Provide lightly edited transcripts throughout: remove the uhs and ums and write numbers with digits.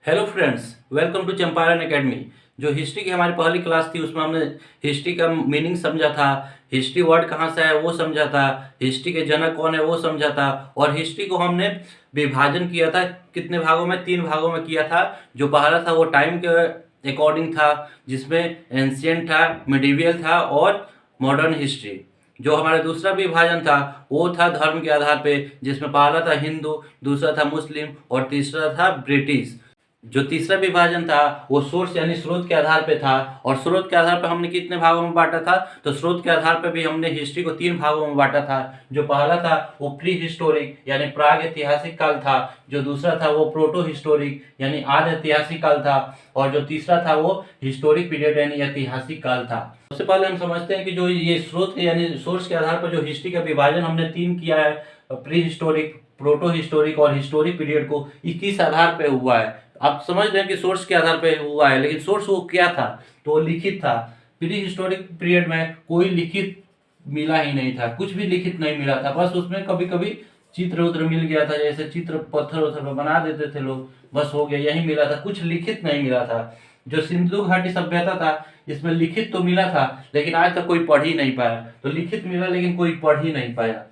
Hello friends, welcome to Champaran academy. जो history की हमारी पहली क्लास थी उसमें हमने हिस्ट्री का मीनिंग समझा था। हिस्ट्री वर्ड कहाँ से है वो समझा था। हिस्ट्री के जनक कौन है वो समझा था। और हिस्ट्री को हमने विभाजन किया था, कितने भागों में, 3 भागों में किया था। जो पहला था वो टाइम के अकॉर्डिंग था, जिसमें एंशियंट था, मिडिवियल था और मॉडर्न हिस्ट्री। जो हमारा दूसरा विभाजन था वो था धर्म के आधार पे, जिसमें पहला था हिंदू, दूसरा था मुस्लिम और तीसरा था ब्रिटिश। जो तीसरा विभाजन था वो सोर्स यानी स्रोत के आधार पे था। और स्रोत के आधार पे हमने कितने भागों में बांटा था, तो स्रोत के आधार पे भी हमने हिस्ट्री को 3 भागों में बांटा था। जो पहला था वो प्री हिस्टोरिक यानी प्राग ऐतिहासिक काल था। जो दूसरा था वो प्रोटो हिस्टोरिक यानी आद ऐतिहासिक काल था। और जो तीसरा था वो हिस्टोरिक पीरियड यानी ऐतिहासिक काल था। सबसे पहले हम समझते हैं कि जो ये स्रोत है यानी सोर्स के आधार पर जो हिस्ट्री का विभाजन हमने 3 किया है, प्री हिस्टोरिक, प्रोटो हिस्टोरिक और हिस्टोरिक पीरियड को, किस आधार पे हुआ है। आप समझ रहे हैं कि सोर्स के आधार पे हुआ है, लेकिन सोर्स वो क्या था, तो वो लिखित था। प्री हिस्टोरिक पीरियड में कोई लिखित मिला ही नहीं था, कुछ भी लिखित नहीं मिला था। बस उसमें कभी कभी चित्र उत्र मिल गया था, जैसे चित्र पत्थर उथर पर बना देते थे लोग, बस हो गया, यही मिला था, कुछ लिखित नहीं मिला था। जो सिंधु घाटी सभ्यता था इसमें लिखित तो मिला था, लेकिन आज तक कोई पढ़ ही नहीं पाया। तो लिखित मिला लेकिन कोई पढ़ ही नहीं पाया।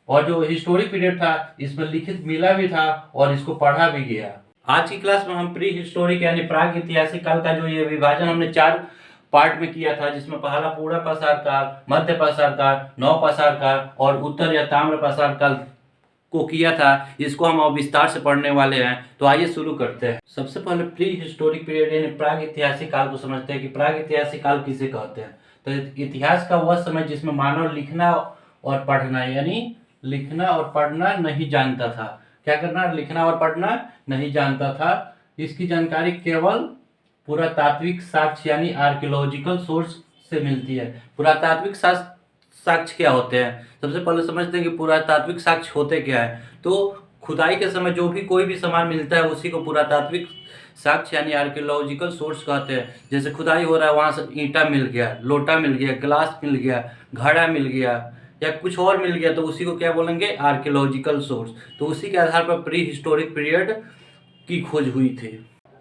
और जो हिस्टोरिक पीरियड था इसमें लिखित मिला भी था और इसको पढ़ा भी गया। आज की क्लास में हम प्री हिस्टोरिक यानी प्राग ऐतिहासिक काल का जो ये विभाजन हमने 4 पार्ट में किया था, जिसमें पहला पूरा पाषाण काल, मध्य पाषाण काल, नव पाषाण काल और उत्तर या ताम्र पाषाण काल को किया था। इसको हम अब विस्तार से पढ़ने वाले हैं, तो आइए शुरू करते हैं। सबसे पहले प्री हिस्टोरिक पीरियड यानी प्राग ऐतिहासिक काल को समझते हैं कि प्राग ऐतिहासिक काल किसे कहते हैं। तो इतिहास का वह समय जिसमें मानव लिखना और पढ़ना यानी लिखना और पढ़ना नहीं जानता था। क्या करना, लिखना और पढ़ना नहीं जानता था। इसकी जानकारी केवल पुरातात्विक साक्ष्य यानी आर्कियोलॉजिकल सोर्स से मिलती है। पुरातात्विक साक्ष्य क्या होते हैं, सबसे पहले समझते हैं कि पुरातात्विक साक्ष्य होते क्या है। तो खुदाई के समय जो भी कोई भी सामान मिलता है उसी को पुरातात्विक साक्ष्य यानी आर्कियोलॉजिकल सोर्स कहते हैं। जैसे खुदाई हो रहा है, वहां से ईंटा मिल गया, लोटा मिल गया, गिलास मिल गया, घड़ा मिल गया या कुछ और मिल गया, तो उसी को क्या बोलेंगे, आर्कियोलॉजिकल सोर्स। तो उसी के आधार पर प्री हिस्टोरिक पीरियड की खोज हुई थी।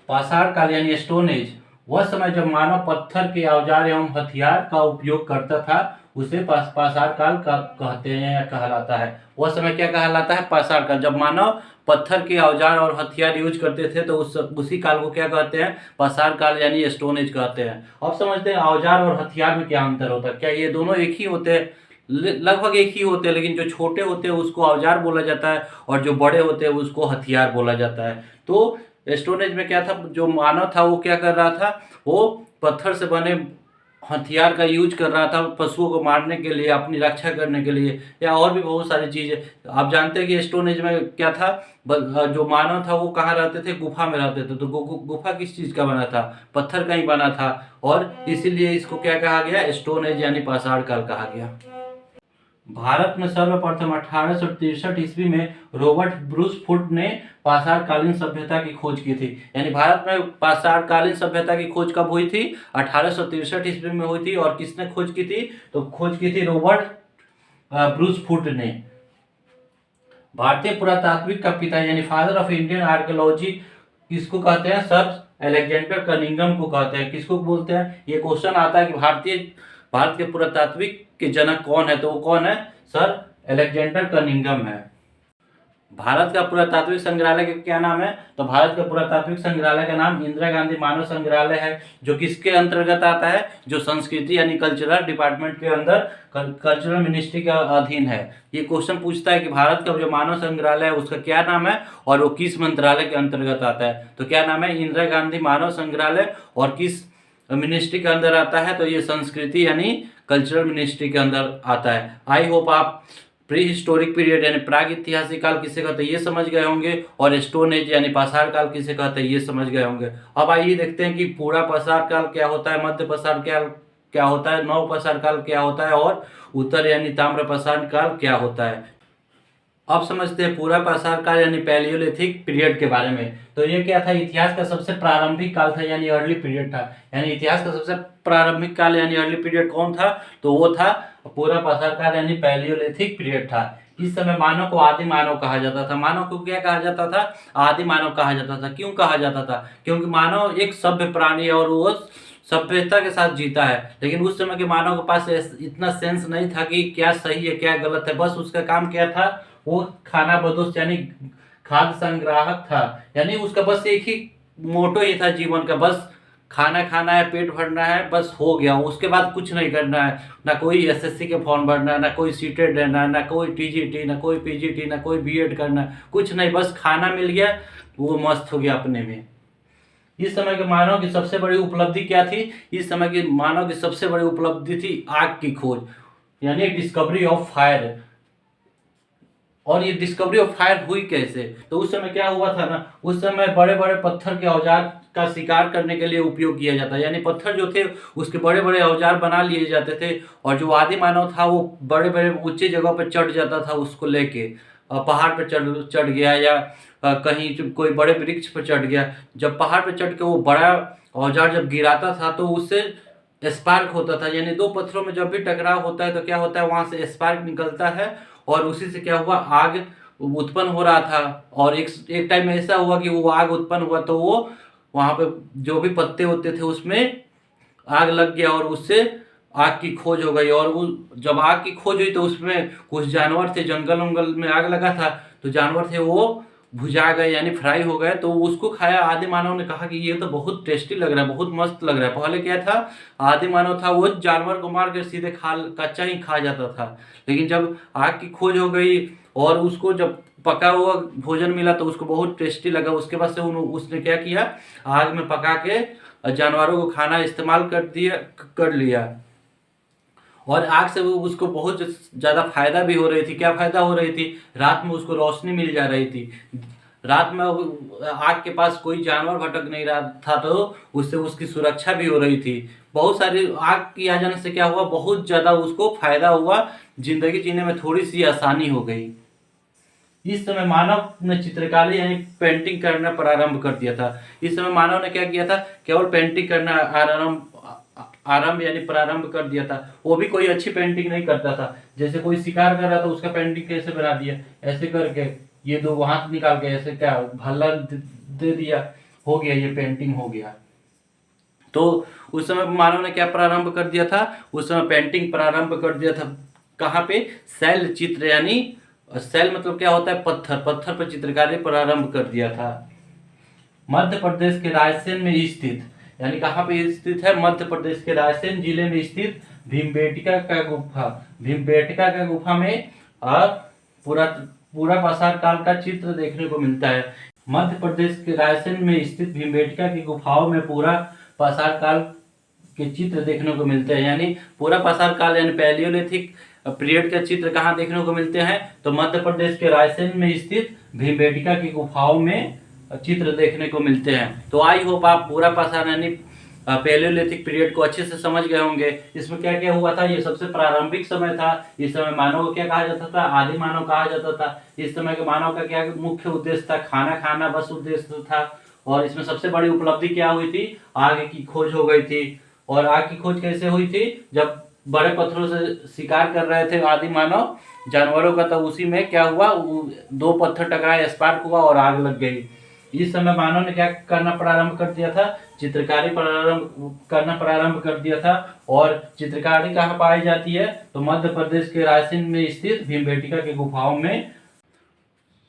पाषाण काल यानी स्टोन एज, वह समय जब मानव पत्थर के औजार एवं हथियार का उपयोग करता था, उसे पाषाण काल कहते हैं या कहलाता है। वह समय क्या कहलाता है, पाषाण काल। जब मानव पत्थर के औजार और हथियार यूज करते थे तो उसी काल को क्या कहते हैं, पाषाण काल यानी स्टोन एज कहते हैं। अब समझते हैं औजार और हथियार में क्या अंतर होता है। क्या ये दोनों एक ही होते हैं, लगभग एक ही होते हैं, लेकिन जो छोटे होते हैं उसको औजार बोला जाता है और जो बड़े होते हैं उसको हथियार बोला जाता है। तो स्टोन एज में क्या था, जो मानव था वो क्या कर रहा था, वो पत्थर से बने हथियार का यूज कर रहा था पशुओं को मारने के लिए, अपनी रक्षा करने के लिए, या और भी बहुत सारी चीज़ें। आप जानते हैं कि स्टोन एज में क्या था, जो मानव था वो कहाँ रहते थे, गुफा में रहते थे। तो गुफा किस चीज़ का बना था, पत्थर का ही बना था। और इसीलिए इसको क्या कहा गया, स्टोन एज यानी पाषाण काल कहा गया। भारत में सर्वप्रथम 1863 ईस्वी में रॉबर्ट ब्रूस फुट ने पाषाणकालीन सभ्यता की खोज की थी। यानी भारत में पाषाणकालीन सभ्यता की खोज कब हुई थी, 1863 ईस्वी में हुई थी। और किसने खोज की थी, तो खोज की थी रॉबर्ट ब्रूस फुट ने। भारतीय पुरातात्विक का पिता यानी फादर ऑफ इंडियन आर्कियोलॉजी किसको कहते हैं, सर अलेक्जेंडर कनिंघम को कहते हैं। किसको बोलते हैं, ये क्वेश्चन आता है कि भारत के पुरातात्विक के जनक कौन है, तो वो कौन है, सर अलेक्जेंडर कनिंघम है। भारत का पुरातात्विक संग्रहालय का क्या नाम है, तो भारत का पुरातात्विक संग्रहालय का नाम इंदिरा गांधी मानव संग्रहालय है। जो किसके अंतर्गत आता है, जो संस्कृति यानी कल्चरल डिपार्टमेंट के अंदर, कल्चरल मिनिस्ट्री के अधीन है। ये क्वेश्चन पूछता है कि भारत का जो मानव संग्रहालय है उसका क्या नाम है और वो किस मंत्रालय के अंतर्गत आता है। तो क्या नाम है, इंदिरा गांधी मानव संग्रहालय। और किस मिनिस्ट्री के अंदर आता है, तो ये संस्कृति यानी कल्चरल मिनिस्ट्री के अंदर आता है। आई होप आप प्री हिस्टोरिक पीरियड यानी प्राग ऐतिहासिक काल किसे कहते हैं ये समझ गए होंगे, और स्टोन एज यानी पाषाण काल किसे कहते हैं ये समझ गए होंगे। अब आइए देखते हैं कि पूरा पाषाण काल क्या होता है, मध्य पाषाण काल क्या होता है, नव पाषाण काल क्या होता है और उत्तर यानी ताम्र पाषाण काल क्या होता है। अब समझते हैं पूरा पाषाण काल यानी पैलियोलिथिक पीरियड के बारे में। तो ये क्या था, इतिहास का सबसे प्रारंभिक काल था यानी अर्ली पीरियड था। यानी इतिहास का सबसे प्रारंभिक काल यानी अर्ली पीरियड कौन था, तो वो था पूरा पाषाण काल यानी पैलियोलिथिक पीरियड था। इस समय मानव को आदि मानव कहा जाता था। मानव को क्या कहा जाता था? आदि मानव कहा जाता था। क्यों कहा जाता था? क्योंकि मानव एक सभ्य प्राणी है और वो सभ्यता के साथ जीता है। लेकिन उस समय के मानव के पास इतना सेंस नहीं था कि क्या सही है क्या गलत है। बस उसका काम क्या था? वो खाना बदोश यानी खाद्य संग्राहक था। यानी उसका बस एक ही मोटो ही था जीवन का, बस खाना खाना है, पेट भरना है, बस हो गया। उसके बाद कुछ नहीं करना है। ना कोई एसएससी के फॉर्म भरना है, ना कोई सीटेट देना है, ना कोई टीजीटी, ना कोई पीजीटी, ना कोई बीएड करना है, कुछ नहीं। बस खाना मिल गया, वो मस्त हो गया अपने में। इस समय के मानव की सबसे बड़ी उपलब्धि क्या थी? इस समय की मानव की सबसे बड़ी उपलब्धि थी आग की खोज, यानी डिस्कवरी ऑफ फायर। और ये डिस्कवरी ऑफ फायर हुई कैसे? तो उस समय क्या हुआ था ना, उस समय बड़े बड़े पत्थर के औजार का शिकार करने के लिए उपयोग किया जाता है। यानी पत्थर जो थे उसके बड़े बड़े औजार बना लिए जाते थे। और जो आदि मानव था वो बड़े बड़े ऊंचे जगह पर चढ़ जाता था उसको लेके। पहाड़ पर चढ़ चढ़ गया, या कहीं कोई बड़े वृक्ष पर चढ़ गया। जब पहाड़ पर चढ़ के वो बड़ा औजार जब गिराता था तो उससे स्पार्क होता था। यानी दो पत्थरों में जब भी टकराव होता है तो क्या होता है, वहां से स्पार्क निकलता है। और उसी से क्या हुआ, आग उत्पन्न हो रहा था। और एक टाइम ऐसा हुआ कि वो आग उत्पन्न हुआ तो वो वहां पे जो भी पत्ते होते थे उसमें आग लग गया और उससे आग की खोज हो गई। और वो जब आग की खोज हुई तो उसमें कुछ जानवर थे, जंगल वंगल में आग लगा था तो जानवर थे वो भुजा गए यानी फ्राई हो गए। तो उसको खाया। आदि मानव ने कहा कि ये तो बहुत टेस्टी लग रहा है, बहुत मस्त लग रहा है। पहले क्या था, आदि मानव था वो जानवर को मार के सीधे कच्चा ही खा जाता था। लेकिन जब आग की खोज हो गई और उसको जब पका हुआ भोजन मिला तो उसको बहुत टेस्टी लगा। उसके बाद से उसने क्या किया, आग में पका के जानवरों को खाना इस्तेमाल कर लिया। और आग से वो उसको बहुत ज़्यादा फायदा भी हो रही थी। क्या फायदा हो रही थी? रात में उसको रोशनी मिल जा रही थी। रात में आग के पास कोई जानवर भटक नहीं रहा था तो उससे उसकी सुरक्षा भी हो रही थी। बहुत सारी आग की आ जाने से क्या हुआ, बहुत ज़्यादा उसको फायदा हुआ। जिंदगी जीने में थोड़ी सी आसानी हो गई। इस समय मानव ने चित्रकारी यानी पेंटिंग करना प्रारंभ कर दिया था। इस समय मानव ने क्या किया था, केवल पेंटिंग करना आरंभ यानी प्रारंभ कर दिया था। वो भी कोई अच्छी पेंटिंग नहीं करता था। जैसे कोई शिकार कर रहा था उसका पेंटिंग कैसे बना दिया, ऐसे करके ये दो हाथ निकाल के ऐसे क्या भल्ला दे दिया, हो गया, ये पेंटिंग हो गया। तो उस समय मानव ने क्या प्रारंभ कर दिया था, उस समय पेंटिंग प्रारंभ कर दिया था। कहाँ पे? शैल चित्र यानी शैल मतलब क्या होता है, पत्थर। पत्थर पर चित्रकारी प्रारंभ कर दिया था। मध्य प्रदेश के रायसेन में स्थित, यानी कहाँ पे स्थित है, मध्य प्रदेश के रायसेन जिले में स्थित भीमबेटका का गुफा। भीमबेटका का गुफा में पूरा पूरा पाषाण काल का चित्र देखने को मिलता है। मध्य प्रदेश के रायसेन में स्थित भीमबेटका की गुफाओं में पूरा पाषाण काल के चित्र देखने को मिलते हैं। यानी पूरा पाषाण काल यानी पैलियोलिथिक पीरियड के चित्र कहाँ देखने को मिलते हैं, तो मध्य प्रदेश के रायसेन में स्थित भीमबेटका की गुफाओं में चित्र देखने को मिलते हैं। तो आई होप आप पूरा पाषाण यानी पैलियोलिथिक पीरियड को अच्छे से समझ गए होंगे। इसमें क्या क्या हुआ था, ये सबसे प्रारंभिक समय था। इस समय मानव को क्या कहा जाता था, आदि मानव कहा जाता था। इस समय के मानव का क्या मुख्य उद्देश्य था, खाना खाना बस उद्देश्य था। और इसमें सबसे बड़ी उपलब्धि क्या हुई थी, आग की खोज हो गई थी। और आग की खोज कैसे हुई थी, जब बड़े पत्थरों से शिकार कर रहे थे आदि मानव जानवरों का, तो उसी में क्या हुआ, दो पत्थर टकराए, स्पार्क हुआ और आग लग गई। इस समय मानव ने क्या करना प्रारंभ कर दिया था, चित्रकारी करना प्रारंभ कर दिया था। और चित्रकारी कहाँ पाई जाती है, तो मध्य प्रदेश के रायसेन में स्थित भीमबेटका की गुफाओं में।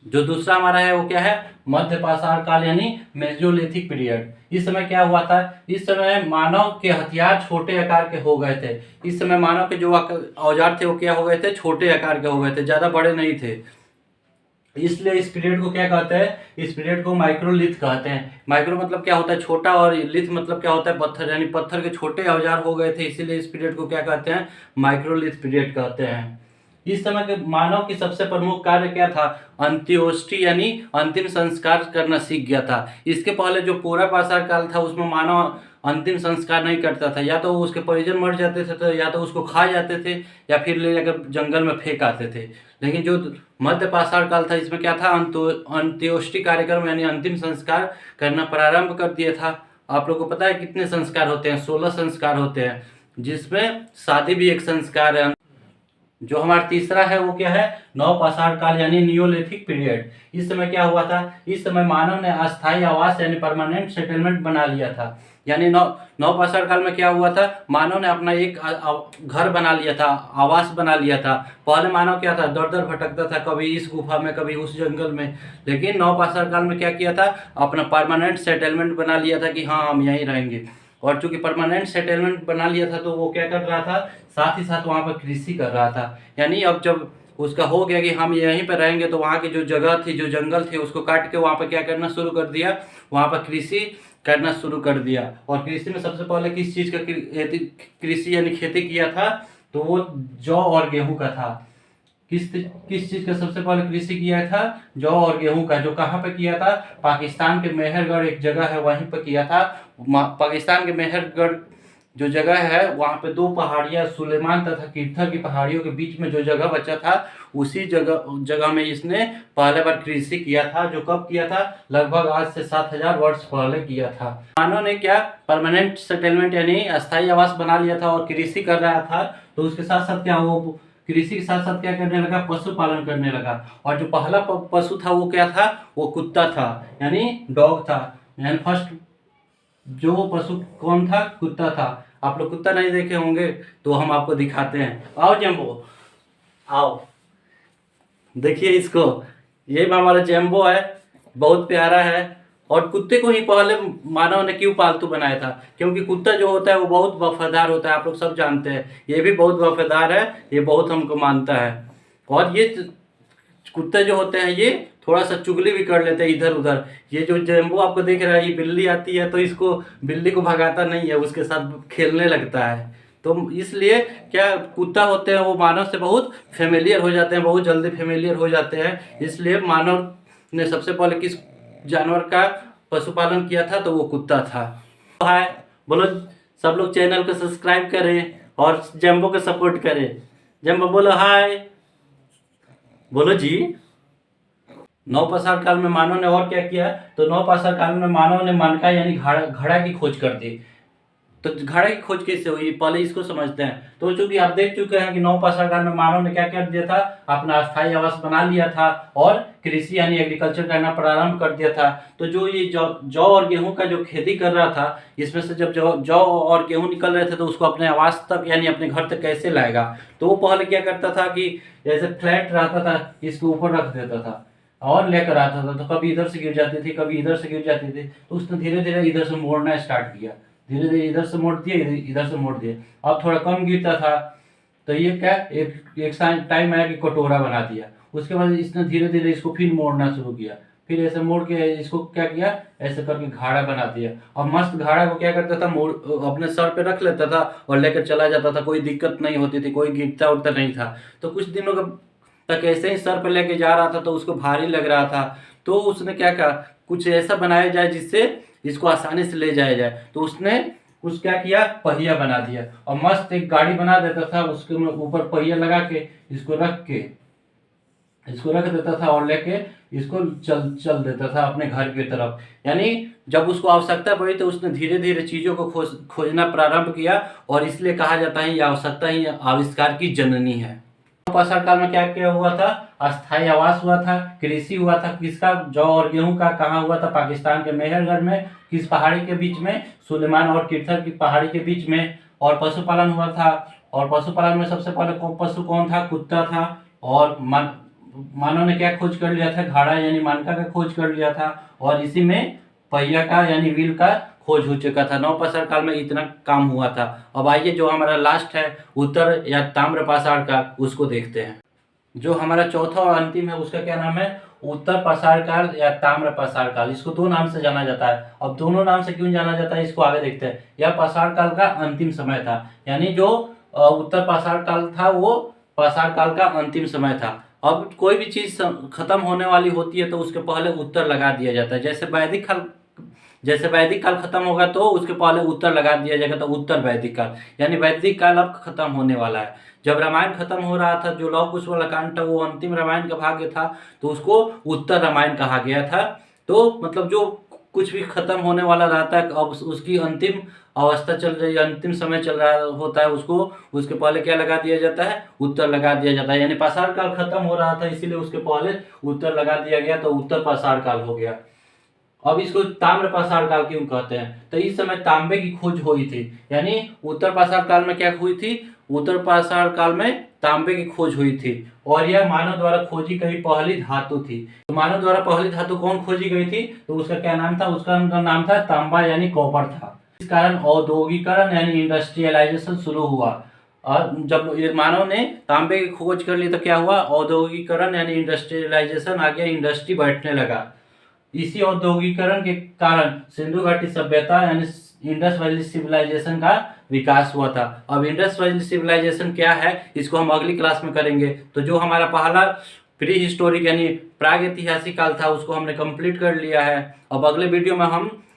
जो दूसरा हमारा है वो क्या है, मध्य पाषाण काल यानी मेसोलिथिक पीरियड। इस समय क्या हुआ था, इस समय मानव के हथियार छोटे आकार के हो गए थे। इस समय मानव के जो औजार थे वो क्या हो गए थे, छोटे आकार के हो गए थे, ज्यादा बड़े नहीं थे। इसलिए इस पीरियड को क्या कहते हैं, इस पीरियड को माइक्रोलिथ कहते हैं। माइक्रो मतलब क्या होता है, छोटा, और लिथ मतलब क्या होता है, पत्थर। यानी पत्थर के छोटे औजार हो गए थे, इसीलिए इस पीरियड को क्या कहते हैं, माइक्रोलिथ पीरियड कहते हैं। इस समय के मानव की सबसे प्रमुख कार्य क्या था, अंत्योष्टि यानी अंतिम संस्कार करना सीख गया था। इसके पहले जो पूरा पाषाण काल था उसमें मानव अंतिम संस्कार नहीं करता था। या तो उसके परिजन मर जाते थे तो या तो उसको खा जाते थे या फिर ले जाकर जंगल में फेंक आते थे। लेकिन जो मध्य पाषाण काल था इसमें क्या था, अंत्योष्टि कार्यक्रम यानी अंतिम संस्कार करना प्रारंभ कर दिया था। आप लोगों को पता है कितने संस्कार होते हैं, 16 संस्कार होते हैं, जिसमें शादी भी एक संस्कार है। जो हमारा तीसरा है वो क्या है, नवपाषाण काल यानी नियोलिथिक पीरियड। इस समय क्या हुआ था, इस समय मानव ने अस्थायी आवास यानी परमानेंट सेटलमेंट बना लिया था। यानी नवपाषाण काल में क्या हुआ था, मानव ने अपना एक घर बना लिया था, आवास बना लिया था। पहले मानव क्या था, दर दर भटकता था, कभी इस गुफा में कभी उस जंगल में। लेकिन नवपाषाण काल में क्या किया था, अपना परमानेंट सेटलमेंट बना लिया था कि हाँ हम यहीं रहेंगे। और चूंकि परमानेंट सेटलमेंट बना लिया था तो वो क्या कर रहा था, साथ ही साथ वहाँ पर कृषि कर रहा था। यानी अब जब उसका हो गया कि हम यहीं पर रहेंगे, तो वहाँ की जो जगह थी, जो जंगल थे, उसको काट के वहाँ पर क्या करना शुरू कर दिया, वहाँ पर कृषि करना शुरू कर दिया। और कृषि में सबसे पहले किस चीज़ का कृषि यानी खेती किया था, तो वो जौ और गेहूं का था। किस चीज़ का सबसे पहले कृषि किया था, जौ और गेहूं का। जो कहाँ पे किया था, पाकिस्तान के मेहरगढ़ एक जगह है वहीं पर किया था। पाकिस्तान के मेहरगढ़ जो जगह है, वहाँ पे दो पहाड़ियाँ सुलेमान तथा किरथर की पहाड़ियों के बीच में जो जगह बचा था, उसी जगह में इसने पहले बार कृषि किया था। जो कब किया था, लगभग आज से 7000 वर्ष पहले किया था। मानव ने क्या, परमानेंट सेटलमेंट यानी अस्थायी आवास बना लिया था और कृषि कर रहा था। तो उसके साथ साथ क्या, वो कृषि के साथ साथ क्या करने लगा, पशुपालन करने लगा। और जो पहला पशु था वो क्या था, वो कुत्ता था, यानी डॉग था। यानी फर्स्ट जो पशु कौन था, कुत्ता था। आप लोग कुत्ता नहीं देखे होंगे तो हम आपको दिखाते हैं। आओ जम्बो, आओ देखिए इसको, ये हमारा जम्बो है, बहुत प्यारा है। और कुत्ते को ही पहले मानव ने क्यों पालतू बनाया था, क्योंकि कुत्ता जो होता है वो बहुत वफादार होता है, आप लोग सब जानते हैं। ये भी बहुत वफादार है, ये बहुत हमको मानता है। और ये कुत्ते जो होते हैं ये थोड़ा सा चुगली भी कर लेते हैं इधर उधर। ये जो जम्बो आपको देख रहा है, ये बिल्ली आती है तो इसको, बिल्ली को भगाता नहीं है, उसके साथ खेलने लगता है। तो इसलिए क्या, कुत्ता होते हैं वो मानव से बहुत फेमिलियर हो जाते हैं, बहुत जल्दी फेमिलियर हो जाते हैं। इसलिए मानव ने सबसे पहले किस जानवर का पशुपालन किया था, तो वो कुत्ता था। हाय बोलो, सब लोग चैनल को सब्सक्राइब करें और जम्बो को सपोर्ट करें। जम्बो बोलो हाय, बोलो जी। नवपाषाण काल में मानव ने और क्या किया, तो नवपाषाण काल में मानव ने मनका यानी घड़ा की खोज कर दी। तो घड़ा की खोज कैसे हुई, पहले इसको समझते हैं। तो चूंकि आप देख चुके हैं कि नवपाषाण काल में मानव ने क्या कर दिया था, अपना अस्थायी आवास बना लिया था और कृषि यानी एग्रीकल्चर करना प्रारंभ कर दिया था। तो जो ये जौ और गेहूं का जो खेती कर रहा था, इसमें से जब जौ और गेहूं निकल रहे थे तो उसको अपने आवास तक यानी अपने घर तक कैसे लाएगा। तो वो पहले क्या करता था कि जैसे फ्लैट रहता था, इसके ऊपर रख देता था और लेकर आता था। तो कभी इधर से गिर जाती थी, कभी इधर से गिर जाती थी। तो उसने धीरे धीरे इधर से मोड़ना स्टार्ट किया, धीरे धीरे इधर से मोड़ दिए, इधर से मोड़ दिए। अब थोड़ा कम गिरता था तो ये क्या, एक टाइम आया कि कटोरा बना दिया। उसके बाद इसने धीरे धीरे इसको फिर मोड़ना शुरू किया, फिर ऐसे मोड़ के इसको क्या किया, ऐसे करके घाड़ा बना दिया। और मस्त घाड़ा को क्या करता था, मोड़ अपने सर पे रख लेता था और लेकर चला जाता था। कोई दिक्कत नहीं होती थी, कोई गिरता उड़ता नहीं था। तो कुछ दिनों तक ऐसे ही सर पे लेके जा रहा था तो उसको भारी लग रहा था। तो उसने क्या कहा, कुछ ऐसा बनाया जाए जिससे इसको आसानी से ले जाया जाए। तो उसने कुछ क्या किया, पहिया बना दिया और मस्त एक गाड़ी बना देता था। उसके ऊपर पहिया लगा के इसको रख देता था और लेके इसको चल देता था अपने घर की तरफ। यानी जब उसको आवश्यकता पड़ी तो उसने धीरे धीरे चीज़ों को खोजना प्रारंभ किया। और इसलिए कहा जाता है ये आवश्यकता ही आविष्कार की जननी है। नवपाषाण काल में क्या क्या हुआ था, अस्थायी आवास हुआ था, कृषि हुआ था, किसका, जौ और गेहूं का। कहाँ हुआ था, पाकिस्तान के मेहरगढ़ में। किस पहाड़ी के बीच में, सुलेमान और किरथर की पहाड़ी के बीच में। और पशुपालन हुआ था, और पशुपालन में सबसे पहले पशु कौन था, कुत्ता था। और मानव ने क्या खोज कर लिया था, घाड़ा यानी मानका का खोज कर लिया था। और इसी में पहिया का यानी व्हील का खोज हो चुका था। नवपाषाण काल में इतना काम हुआ था। अब आइए जो हमारा लास्ट है उत्तर या ताम्रपाषाण काल, उसको देखते हैं। जो हमारा चौथा और अंतिम है उसका क्या नाम है, उत्तर पाषाण काल या ताम्रपाषाण काल। इसको दो नाम से जाना जाता है। अब दोनों नाम से क्यों जाना जाता है, इसको आगे देखते हैं। यह पाषाण काल का अंतिम समय था, यानी जो उत्तर पाषाण काल था वो पाषाण काल का अंतिम समय था। अब कोई भी चीज खत्म होने वाली होती है तो उसके पहले उत्तर लगा दिया जाता है। जैसे वैदिक काल खत्म होगा तो उसके पहले उत्तर लगा दिया जाएगा, तो उत्तर वैदिक काल। यानी वैदिक काल अब खत्म होने वाला है। जब रामायण खत्म हो रहा था, जो लव कुश वाला कांड था वो अंतिम रामायण का भाग्य था, तो उसको उत्तर रामायण कहा गया था। तो मतलब जो कुछ भी खत्म होने वाला रहता है, अब उसकी अंतिम अवस्था चल रही है, अंतिम समय चल रहा होता है, उसको उसके पहले क्या लगा दिया जाता है, उत्तर लगा दिया जाता है। यानी पाषाण काल खत्म हो रहा था, इसीलिए उसके पहले उत्तर लगा दिया गया, तो उत्तर पाषाण काल हो गया। अब इसको ताम्र पाषाण काल क्यों कहते हैं, तो इस समय तांबे की खोज हुई थी। यानी उत्तर पाषाण काल में क्या हुई थी, उत्तर पाषाण काल में तांबे की खोज हुई थी, और यह मानव द्वारा खोजी गई पहली धातु थी। तो मानव द्वारा पहली धातु कौन खोजी गई थी, तो उसका क्या नाम था, उसका नाम था तांबा यानी कॉपर था। इस कारण औद्योगिकरण यानी इंडस्ट्रियलाइजेशन शुरू हुआ। और जब ये मानव ने तांबे की खोज कर ली तो क्या हुआ, औद्योगिकरण यानी इंडस्ट्रियलाइजेशन आ गया, इंडस्ट्री बैठने लगा। इसी औद्योगिकरण के कारण सिंधु घाटी सभ्यता यानी इंडस वैली सिविलाइजेशन का विकास हुआ था। अब इंडस वैली सिविलाइजेशन क्या है, इसको हम अगली क्लास में करेंगे। तो जो हमारा पहला प्री हिस्टोरिक यानी प्राग ऐतिहासिक काल था, उसको हमने कंप्लीट कर लिया है। अब अगले वीडियो में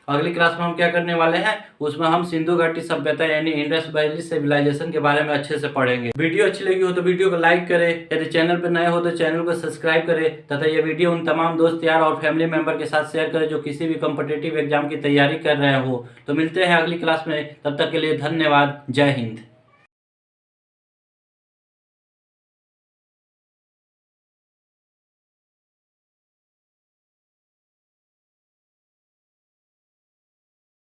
अगली क्लास में हम क्या करने वाले हैं, उसमें हम सिंधु घाटी सभ्यता यानी इंडस वैली सिविलाइजेशन के बारे में अच्छे से पढ़ेंगे। वीडियो अच्छी लगी हो तो वीडियो को लाइक करें, यदि चैनल पर नए हो तो चैनल को सब्सक्राइब करें, तथा ये वीडियो उन तमाम दोस्त यार और फैमिली मेंबर के साथ शेयर करें जो किसी भी कॉम्पिटिटिव एग्जाम की तैयारी कर रहे हो। तो मिलते हैं अगली क्लास में, तब तक के लिए धन्यवाद। जय हिंद।